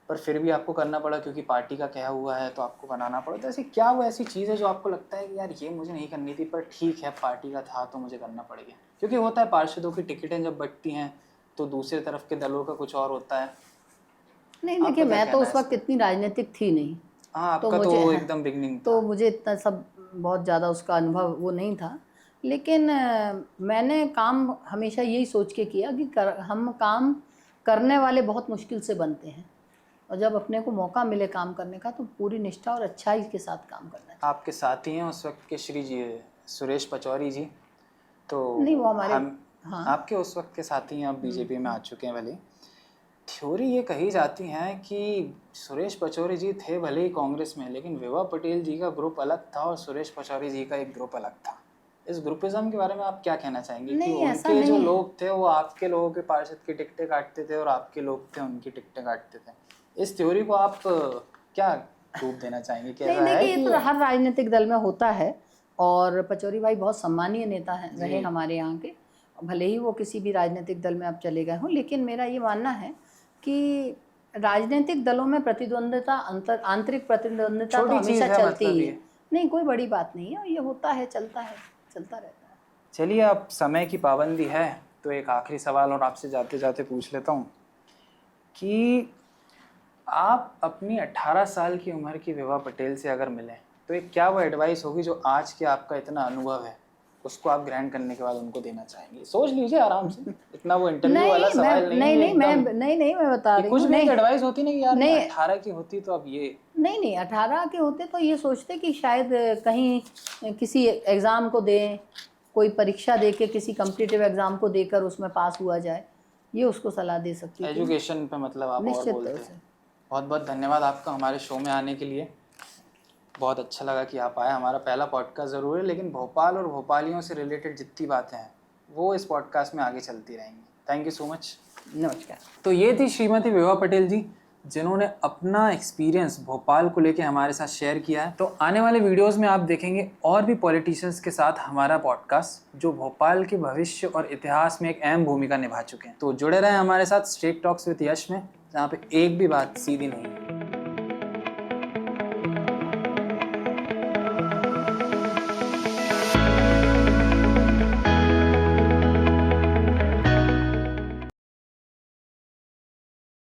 पर फिर भी आपको करना पड़ा क्योंकि पार्टी का कहा हुआ है तो आपको बनाना पड़ा। तो ऐसी क्या वो ऐसी चीज़ है जो आपको लगता है कि यार ये मुझे नहीं करनी थी, पर ठीक है पार्टी का था तो मुझे करना पड़ेगा? क्योंकि होता है पार्षदों की टिकटें जब बंटती हैं तो दूसरे तरफ के दलों का कुछ और होता है। नहीं, देखिए, मैं तो उस वक्त इतनी राजनीतिक थी नहीं। हाँ, आपका तो एकदम बिगनिंग था, तो मुझे इतना सब बहुत ज़्यादा उसका अनुभव वो नहीं था, लेकिन मैंने काम हमेशा यही सोच के किया कि हम काम करने वाले बहुत मुश्किल से बनते हैं, और जब अपने को मौका मिले काम करने का तो पूरी निष्ठा और अच्छाई के साथ काम करना चाहिए। आपके साथी हैं उस वक्त के श्री जी सुरेश पचौरी जी, तो नहीं, वो हमारे हाँ, आपके उस वक्त के साथी हैं, आप बीजेपी में आ चुके हैं। भले थ्योरी ये कही जाती है कि सुरेश पचौरी जी थे भले ही कांग्रेस में, लेकिन विभा पटेल जी का ग्रुप अलग था और सुरेश पचौरी जी का एक ग्रुप अलग था। इस ग्रुपिज्म के बारे में आप क्या कहना चाहेंगे? कि उनके जो लोग थे वो आपके लोगों के पार्षद की टिकटें काटते थे और आपके लोग थे उनकी टिकटें काटते थे। इस थ्योरी को आप क्या रूप देना चाहेंगे? नहीं, देखिए, ये तो हर राजनीतिक दल में होता है, और पचौरी भाई बहुत सम्मानीय नेता हैं रहे हमारे यहाँ के, भले ही वो किसी भी राजनीतिक दल में अब चले गए हों, लेकिन मेरा ये मानना है कि राजनीतिक दलों में प्रतिद्वंद्विता, आंतरिक प्रतिद्वंद्विता तो हमेशा चलती ही है। नहीं, कोई बड़ी बात नहीं है, ये होता है, चलता रहता है। चलिए, अब समय की पाबंदी है तो एक आखिरी सवाल और आपसे जाते जाते पूछ लेता हूँ कि आप अपनी 18 साल की उम्र की विभा पटेल से अगर मिलें तो एक क्या वो एडवाइस होगी जो आज के आपका इतना अनुभव है उसको आप ग्रहण करने के बाद उनको देना चाहेंगे? सोच लीजिए आराम से, इतना वो इंटरव्यू वाला सवाल नहीं है। नहीं, मैं बता रही हूँ, कुछ भी एडवाइस होती नहीं कि यार 18 की होती तो अब ये नहीं 18 के होते तो ये सोचते कि शायद कहीं किसी एग्ज़ाम को दें, कोई परीक्षा दे के किसी कॉम्पिटिटिव एग्ज़ाम को देकर उसमें पास हुआ जाए, ये उसको सलाह दे सकती है। एजुकेशन पे मतलब आप और बोलते हैं। बहुत बहुत धन्यवाद आपका हमारे शो में आने के लिए, बहुत अच्छा लगा कि आप आए। हमारा पहला पॉडकास्ट ज़रूर है, लेकिन भोपाल और भोपालियों से रिलेटेड जितनी बातें हैं वो इस पॉडकास्ट में आगे चलती रहेंगी। Thank you so much. नमस्कार। तो ये थी श्रीमती विभा पटेल जी, जिन्होंने अपना एक्सपीरियंस भोपाल को लेके हमारे साथ शेयर किया है। तो आने वाले वीडियोस में आप देखेंगे और भी पॉलिटिशियंस के साथ हमारा पॉडकास्ट जो भोपाल के भविष्य और इतिहास में एक अहम भूमिका निभा चुके हैं। तो जुड़े रहें हमारे साथ स्ट्रेट टॉक्स विद यश में, जहाँ पे एक भी बात सीधी नहीं है।